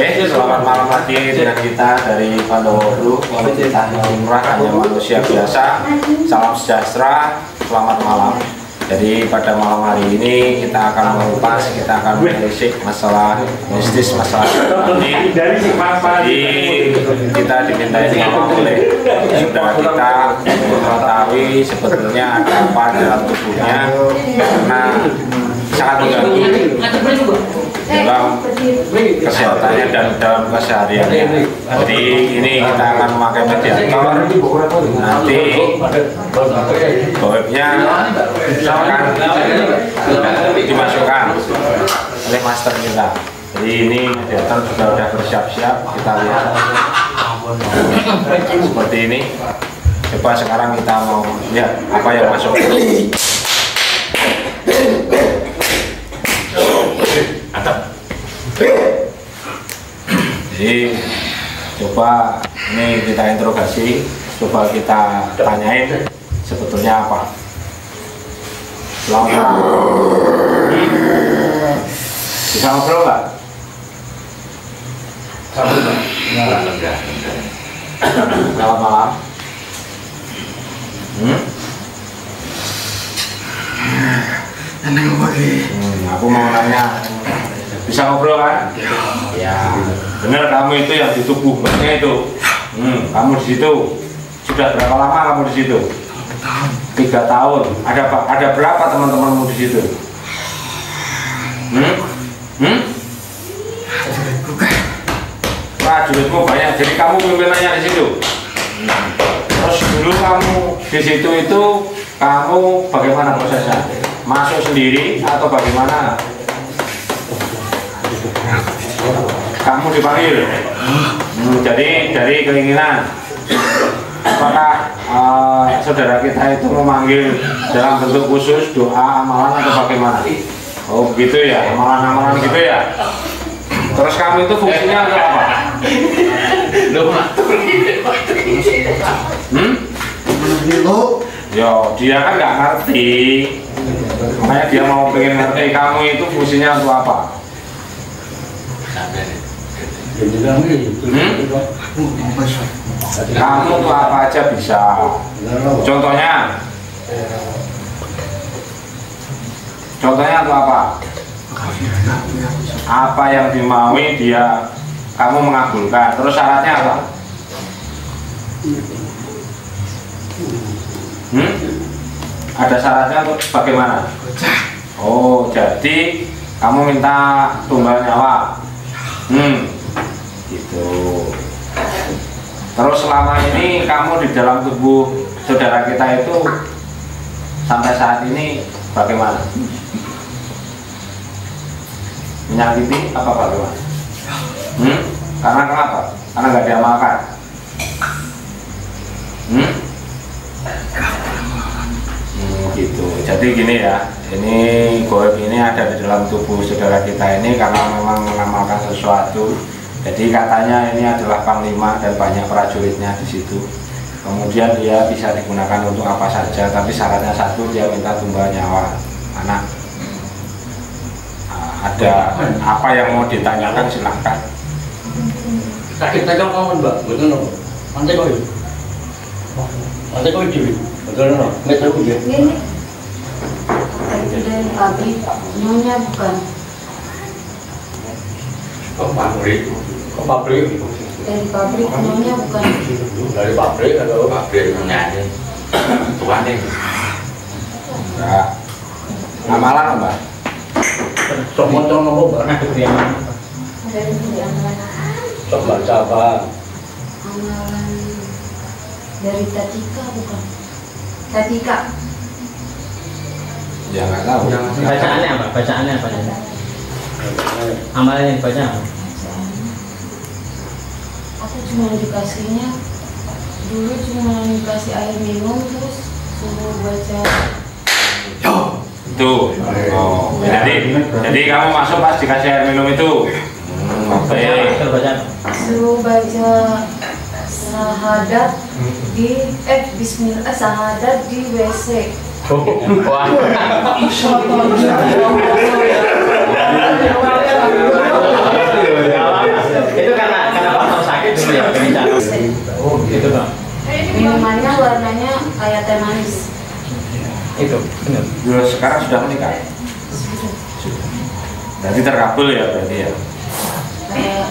Oke, selamat malam lagi dengan kita dari Pandowo Group. Kita murah hanya manusia biasa. Salam sejahtera, selamat malam. Jadi pada malam hari ini kita akan mengupas, kita akan menelisik masalah mistis, masalah ini. Jadi kita dimintai tolong oleh saudara kita untuk mengetahui sebetulnya ada apa dalam tubuhnya, karena sangat mengganggu dalam kesehatannya dan dalam kesehariannya. Jadi ini kita akan memakai mediator. Nanti goibnya akan dimasukkan oleh master kita. Jadi ini mediator juga sudah bersiap-siap. Kita lihat seperti ini. Coba sekarang kita mau lihat apa yang masuk. Jadi coba ini kita interogasi, coba kita tanyain sebetulnya apa. Selamat malam. Bisa ngobrol nggak? Selamat malam. Aku mau nanya, bisa ngobrol kan? Ya, benar kamu itu yang di tubuh mbaknya itu. Kamu di situ sudah berapa lama kamu di situ? 3 tahun. Ada berapa teman-temanmu di situ? Prajuritmu banyak. Jadi kamu pimpinannya di situ. Terus dulu kamu di situ itu kamu bagaimana prosesnya? Masuk sendiri atau bagaimana? Kamu dipanggil. Jadi dari keinginan. Apakah saudara kita itu memanggil dalam bentuk khusus doa, amalan atau bagaimana? Oh begitu ya, amalan-amalan gitu ya. Terus kamu itu fungsinya untuk apa? Yo, dia kan nggak ngerti. Makanya dia mau pengen ngerti kamu itu fungsinya untuk apa? Kamu tuh apa aja bisa. Contohnya tuh apa? Apa yang dimaui dia kamu mengabulkan. Terus syaratnya apa? Ada syaratnya untuk bagaimana? Oh, jadi kamu minta tumbal nyawa. Gitu. Terus selama ini kamu di dalam tubuh saudara kita itu sampai saat ini bagaimana? Menyakiti apa bagaimana? Karena kenapa? Karena nggak diamalkan. Gitu. Jadi gini ya, ini goib ini ada di dalam tubuh saudara kita ini karena memang mengamalkan sesuatu. Jadi katanya ini adalah panglima dan banyak prajuritnya di situ. Kemudian dia bisa digunakan untuk apa saja, tapi syaratnya satu, dia minta tumbal nyawa anak. Ada apa yang mau ditanyakan silahkan. Kita ngomong mbak, betul nggak? Mantai kau itu, mantai kau itu, betul nggak? Nggak tahu dia. Ini itu dari pabrik, nyonya bukan? Pabrik, kok pabrik? Dari pabrik, nyonya bukan? Dari pabrik atau pabrik nyonya? Tuan nih. Enggak. Amalan mbak? Semua orang ngomong mbak. Dari amalan. Coba siapa? Amalan dari Tatika bukan? Tatika. Ya nggak tahu. Bacaannya apa? Bacaannya apa? Amalan yang dibaca apa? Aku cuma dikasihnya dulu cuma dikasih air minum terus suruh baca. Tuh. Oh, jadi kamu masuk pas dikasih air minum itu. Oke. Suruh baca sahadat di Bismillah sahadat di WC. Wah. Itu karena faktor sakit dulu ya bicara. Oh gitu dong. Minumannya warnanya kayak teh manis. Itu benar. Dulu sekarang sudah menikah. Berarti terkabul ya berarti ya. Kayak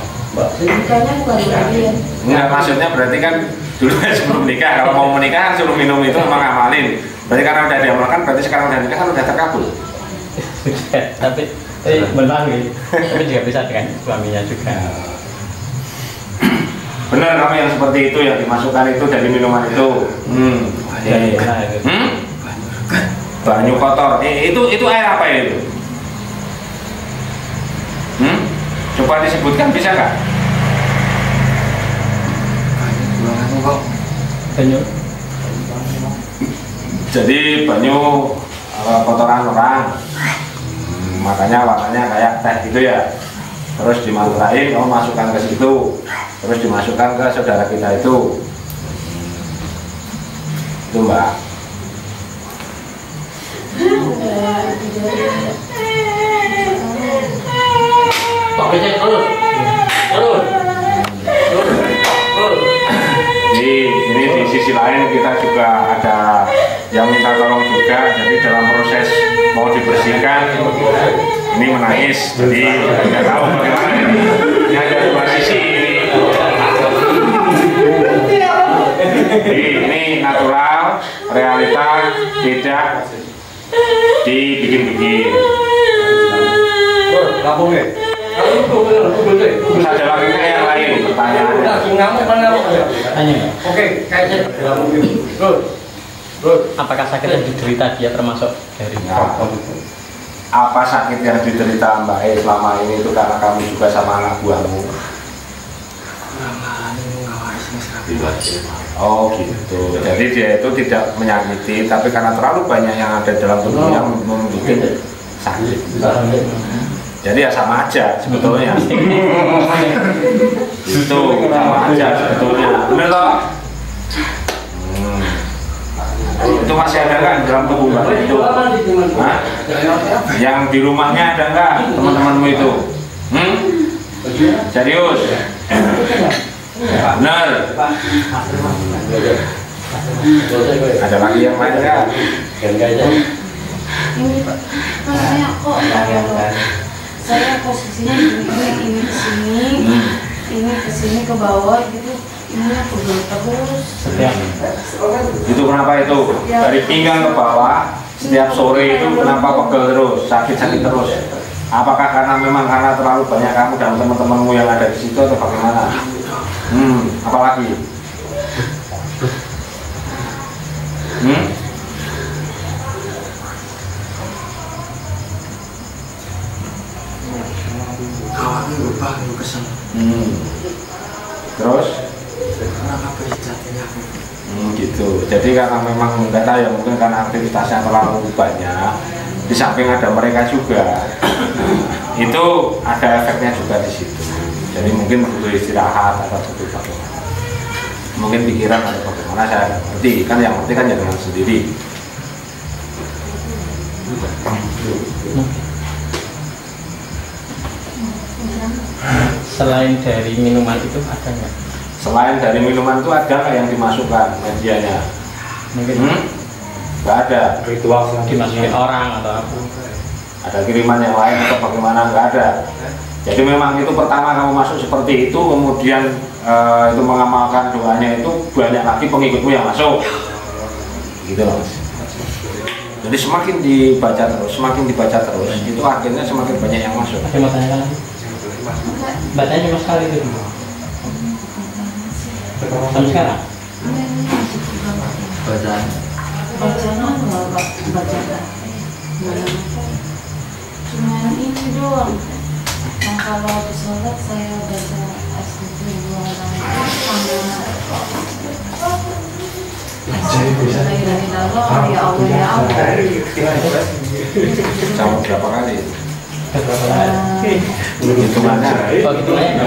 nikahnya bukan lagi ya. Enggak, maksudnya berarti kan dulu sebelum nikah kalau mau menikah suruh minum itu memang ngamalin. Berarti karena udah diamalkan berarti sekarang udah nikah kan udah terkabul. Tapi benar gitu. Tapi juga bisa dengan suaminya juga. Benar kamu yang seperti itu yang dimasukkan itu dari minuman itu. Banyu kotor. Itu air apa ya itu? Coba disebutkan bisa nggak? Banyu. Jadi banyu kotoran orang. Makanya warnanya kayak teh gitu ya. Terus dimanturain, kamu masukkan ke situ. Terus dimasukkan ke saudara kita itu. Itu Mbak. Ini di sisi lain kita juga ada yang minta tolong juga. Jadi dalam proses mau dibersihkan ini menangis. Jadi nggak tahu bagaimana ini ada dua sisi ini. Jadi ini natural, realita tidak dibikin-bikin. Terus ada lagi yang lain pertanyaannya. Oke, kayaknya Apakah sakit yang diderita dia termasuk dari Apa sakit yang diderita Mbak E selama ini itu karena kamu juga sama anak buahmu? Oh gitu. Jadi dia itu tidak menyakiti, tapi karena terlalu banyak yang ada dalam tubuhnya membuat sakit. Jadi ya sama aja sebetulnya. Itu sama aja sebetulnya. Bener toh? Itu masih ada nggak di dalam tubuh Mbak itu? Hah? Yang di rumahnya ada nggak teman-temanmu itu? Serius? Benar? Ada lagi yang lain nggak? Ini Pak, namanya kok saya posisinya ini ke sini, ini ke sini ke bawah gitu. Ini pegel terus. Itu kenapa itu? Dari pinggang ke bawah setiap sore itu kenapa pegel terus, sakit-sakit terus? Apakah karena memang karena terlalu banyak kamu dan teman-temanmu yang ada di situ atau bagaimana? Apalagi? Terus? Gitu. Jadi karena memang nggak tahu ya, mungkin karena aktivitasnya terlalu banyak. Di samping ada mereka juga, itu ada efeknya juga di situ. Jadi mungkin butuh istirahat atau butuh bagaimana. Mungkin pikiran atau bagaimana saya nggak ngerti. Kan yang ngerti kan jangan sendiri. Selain dari minuman itu ada nggak? Selain dari minuman itu ada nggak yang dimasukkan medianya? Mungkin nggak ada. ritual dimasukin orang atau apa? Ada kiriman yang lain atau bagaimana? Nggak ada. Jadi memang itu pertama kamu masuk seperti itu, kemudian itu mengamalkan doanya itu banyak lagi pengikutmu yang masuk. Gitu loh Mas. Jadi semakin dibaca terus, itu akhirnya semakin banyak yang masuk. Ada mau tanya lagi? Bacanya cuma sekali itu. Sampai sekarang? Bacaan nggak bacaan. Cuman ini doang. Nah kalau habis sholat saya baca astagfirullah sama ya Allah ya Allah. Sama berapa kali? Hitungannya? Oh hitungannya?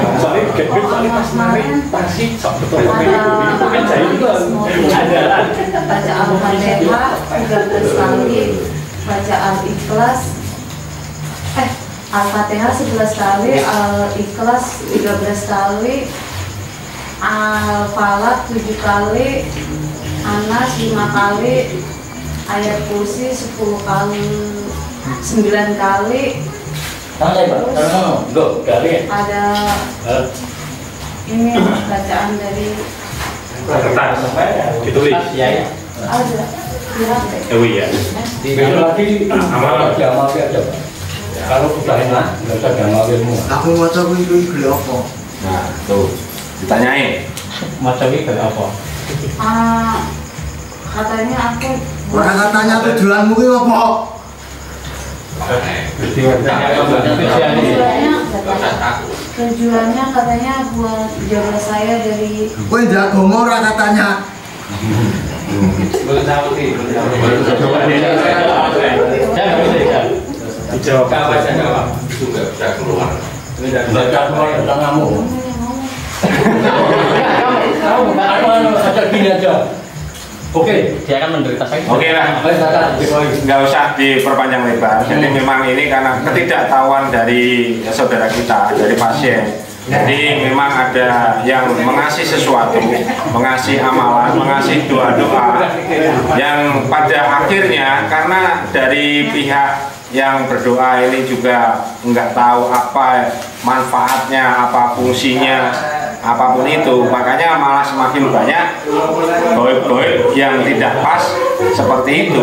Baca Al-Fatihah 13 kali, baca Al-Ikhlas Al-Fatihah 11 kali, Al-Ikhlas 13 kali, Al-Falaq 7 kali, Anas 5 kali, ayat kursi 10 kali, 9 kali. Ada ini bacaan dari ditulis ya. ada Ya. Besok lagi amal aja. Kalau sudah enak, nggak usah amal ilmu. Aku maca kuwi gele apa? Nah, tuh ditanyain. Macam ini kayak apa? katanya aku Ora katanya tujuanmu kuwi apa? tujuannya katanya buat jaga saya dari Kowe jagomu ora katanya. Dijawab Itu nggak bisa keluar. Baca keluar tentang kamu. Ada gini aja. Oke. dia akan menderita sakit. Oke lah, nggak usah diperpanjang lebar. Jadi memang ini karena ketidaktahuan dari saudara kita, dari pasien. Jadi memang ada yang mengasih sesuatu, mengasih amalan, mengasih doa-doa yang pada akhirnya karena dari pihak yang berdoa ini juga nggak tahu apa manfaatnya, apa fungsinya, apapun itu, makanya malah semakin banyak goib-goib yang tidak pas seperti itu.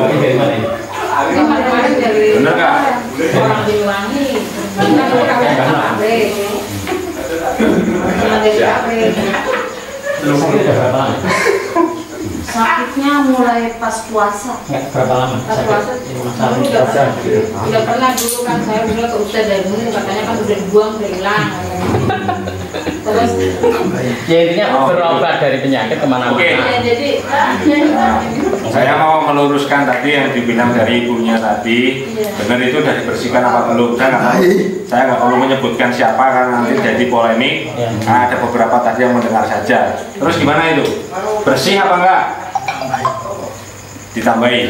kemarin dari Bener nggak? orang diulangi sakitnya mulai pas puasa. Berapa lama? Pas puasa udah pernah dulu kan saya bilang ke Ustaz dari dulu katanya kan udah dibuang udah hilang. Terus Ya intinya berobat dari penyakit kemana-mana. Oke. ya jadi Saya mau meluruskan tadi yang dibilang dari ibunya tadi, benar itu sudah dibersihkan apa belum? Saya nggak perlu menyebutkan siapa karena nanti jadi polemik. Nah, ada beberapa tadi yang mendengar saja. Terus gimana itu? Bersih apa enggak? Ditambahi.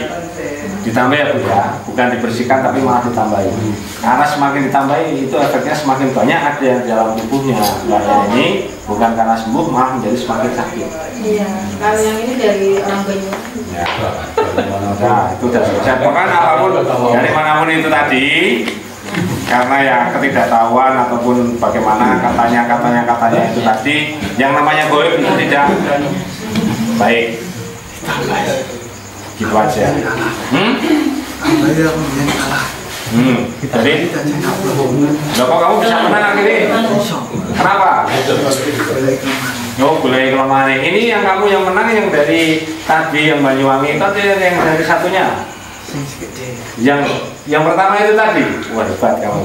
Ditambah ya Bu ya, bukan dibersihkan tapi malah ditambahi. Karena semakin ditambahi itu efeknya semakin banyak ada yang di dalam tubuhnya. Nah ini bukan karena sembuh malah menjadi semakin sakit. iya, kalau yang ini dari orang Banyuwangi. Ya. Nah, itu sudah selesai. Bahkan apapun dari manapun itu tadi, karena ya ketidaktahuan ataupun bagaimana katanya itu tadi, yang namanya goib itu tidak baik. Gitu aja. Ayo aku biyen kalah. Jadi, loh kok kamu bisa menang akhirnya? Kenapa? Oh, gulai kelomane. Ini yang kamu yang menang yang dari tadi yang Banyuwangi itu yang dari satunya. Yang pertama itu tadi. Wah, hebat kamu.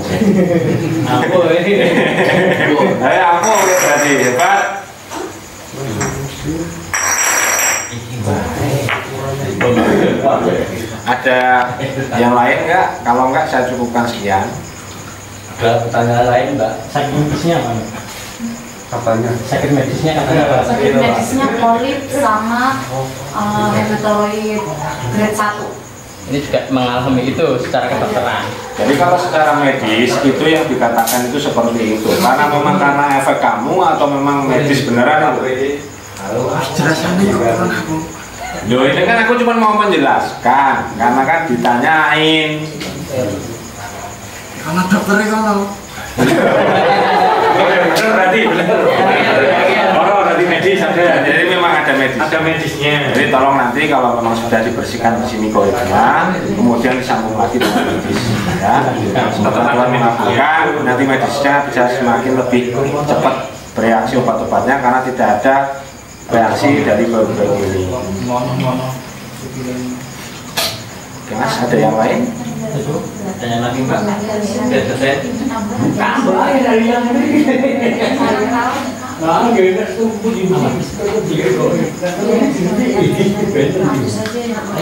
Aku ini. Aku berarti hebat. Ada yang lain nggak? Kalau nggak saya cukupkan sekian. Ada pertanyaan lain nggak? Sakit medisnya apa? Katanya. Sakit medisnya katanya apa? Sakit medisnya polip sama hematoid grade 1. Ini juga mengalami itu secara kedokteran. Jadi kalau secara medis itu yang dikatakan itu seperti itu. Karena memang karena efek kamu atau memang medis beneran itu. Jelasannya kok aku. Loh ini kan aku cuma mau menjelaskan karena kan ditanyain. Karena dokternya kono. Berarti medis ada. Jadi memang ada medis. Ada medisnya. Jadi tolong nanti kalau memang sudah dibersihkan di sini goibnya, kemudian disambung lagi dengan medis. Ya. Setelah Tuhan mengabulkan, nanti medisnya bisa semakin lebih cepat bereaksi obat-obatnya karena tidak ada reaksi dari goib-goib ini. Oke Mas, ada yang lain? Tanya lagi Mbak.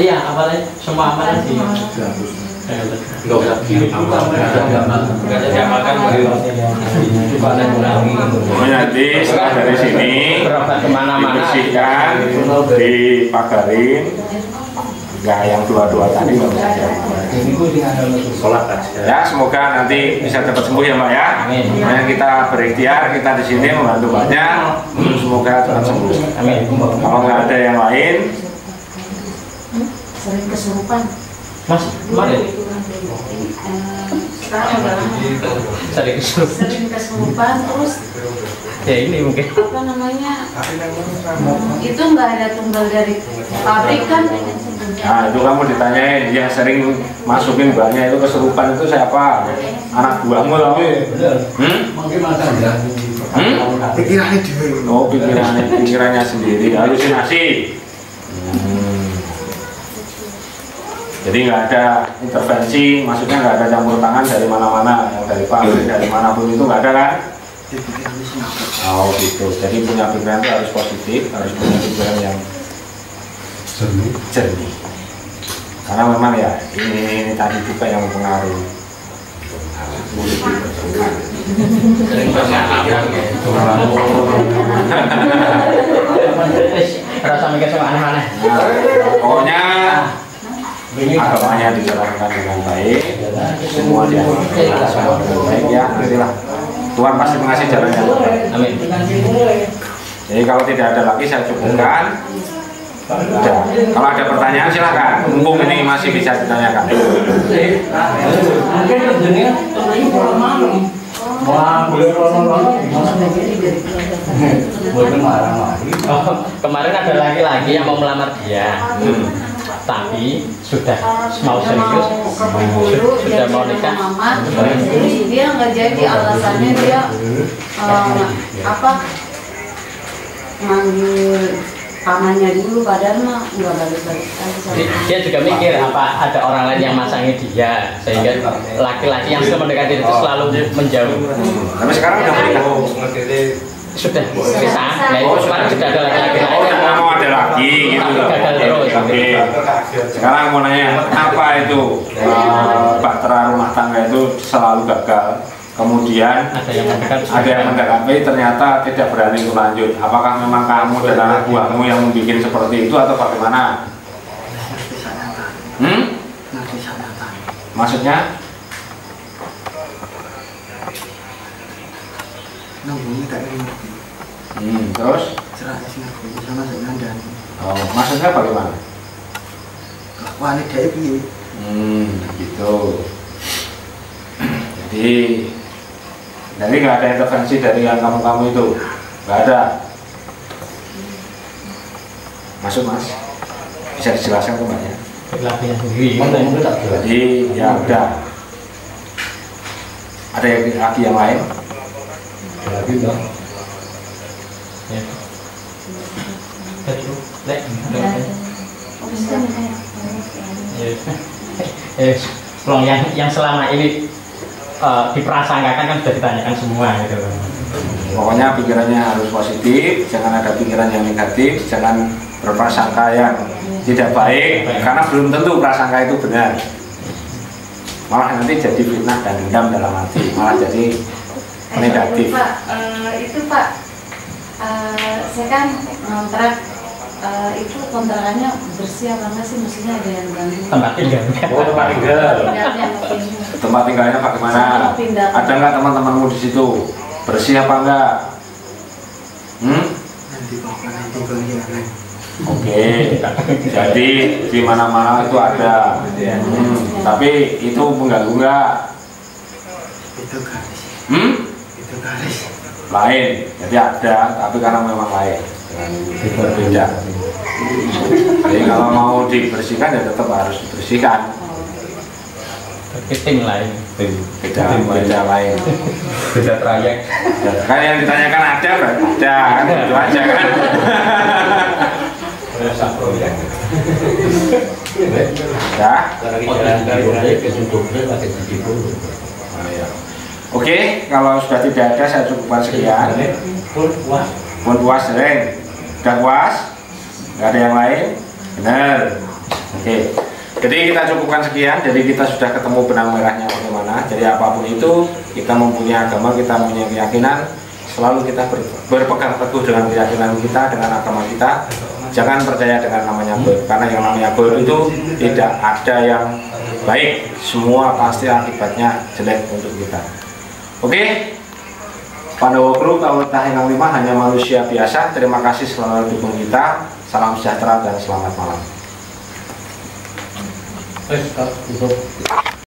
Iya, amalan semua amalan sih. Nggak usah diamalkan. Pokoknya nanti setelah dari sini Berobat kemana-mana. dibersihkan, dipagarin, nggak yang dua-dua tadi nggak bisa Sholat aja. ya. Semoga nanti bisa cepat sembuh ya Mbak ya. Amin. Nah, kita berikhtiar, kita di sini membantu banyak, semoga cepat sembuh. Amin. Kalau nggak ada yang lain, Sering kesurupan. Mas, kemarin Sekarang udah lama. sering kesurupan. Sering kesurupan terus Ya ini mungkin. apa namanya? Itu nggak ada tumbal dari pabrik kan? nah itu kamu ditanyain, yang sering masukin mbaknya itu kesurupan itu siapa? Anak buahmu tapi? Mungkin makan ya. Pikirannya dhewe. Oh, pikirannya sendiri, halusinasi. Jadi nggak ada intervensi, maksudnya nggak ada campur tangan dari mana-mana, yang dari pabrik, dari manapun itu nggak ada kan? Pikirannya singapura. Oh gitu, jadi punya pikiran itu harus positif, harus punya pikiran yang jernih. Karena memang ya ini tadi juga yang mempengaruhi. Rasa mikir sama aneh-aneh. Nah, pokoknya agamanya dijalankan dengan baik, semua diamalkan semua dengan baik ya. Nantilah Tuhan pasti mengasih jalan yang terbaik. Amin. Jadi kalau tidak ada lagi saya cukupkan. Udah. Kalau ada pertanyaan silakan. Mumpung ini masih bisa ditanyakan. Wah, boleh Kemarin ada laki-laki yang mau melamar dia, tapi sudah mau serius, sudah mau nikah. Jadi dia nggak jadi, alasannya dia apa manggil pamannya dulu, padahal mah nggak balik-balik lagi sama Dia juga mikir apa ada orang lain yang masangi dia, sehingga laki-laki yang sudah mendekati itu selalu menjauh. Tapi sekarang udah menikah. Sudah pisah, nah itu kemarin sudah ada laki-laki lain Oh, yang yang mau ada lagi gitu. tapi gagal terus. Oke. Sekarang mau nanya, apa itu bahtera rumah tangga itu selalu gagal? Kemudian Ada yang mendekat, ada yang mendekati ternyata tidak berani untuk lanjut. Apakah memang kamu dan anak buahmu yang membuat seperti itu atau bagaimana? Nanti saya nyata. Maksudnya? Nunggunya tak ini. Terus? Cerai Singapura sama saya nandani. Oh, maksudnya bagaimana? Kelakuannya dia piye? Gitu. Jadi nggak ada intervensi dari yang kamu itu, nggak ada. Masuk mas, bisa dijelaskan kembali. laki-lakinya sendiri. Jadi ya udah. Ada laki yang lain? Lagi dong. Ya. Betul. Lek. Long yang selama ini diprasangkakan kan sudah ditanyakan semua gitu. Pokoknya pikirannya harus positif, jangan ada pikiran yang negatif, jangan berprasangka yang tidak baik, karena belum tentu prasangka itu benar. Malah nanti jadi fitnah dan dendam dalam hati, malah jadi negatif. Pak, itu Pak, saya kan ngontrak, itu kontrakannya bersih apa enggak sih? Maksudnya ada yang ganggu? Tempat tinggal. Oh, tempat tinggal. Pindahnya mau pindah. Tempat tinggalnya bagaimana? Ada nggak teman-temanmu di situ? Bersih apa enggak? Nanti pokoknya nanti kelihatan. Oke, jadi di mana-mana itu ada. Tapi itu mengganggu nggak? Itu garis. Itu garis. Lain, jadi ada, tapi karena memang lain, berbeda. Jadi kalau mau dibersihkan ya tetap harus dibersihkan. Tim lain. Beda lain. Beda trayek. Ya, kan yang ditanyakan ada, berarti ada, kan itu aja kan. Ya. Oke, kalau sudah tidak ada saya cukupkan sekian. Pun puas sering. Sudah puas? Nggak ada yang lain? Benar. Oke. Jadi kita cukupkan sekian. Jadi kita sudah ketemu benang merahnya bagaimana. Jadi apapun itu kita mempunyai agama, kita mempunyai keyakinan. Selalu kita berpegang teguh dengan keyakinan kita, dengan agama kita. Jangan percaya dengan namanya goib, karena yang namanya goib itu tidak ada yang baik, semua pasti akibatnya jelek untuk kita. Oke, Pandowo Group Kawetah Ingkang Limah hanya manusia biasa. Terima kasih selalu dukung kita. Salam sejahtera dan selamat malam.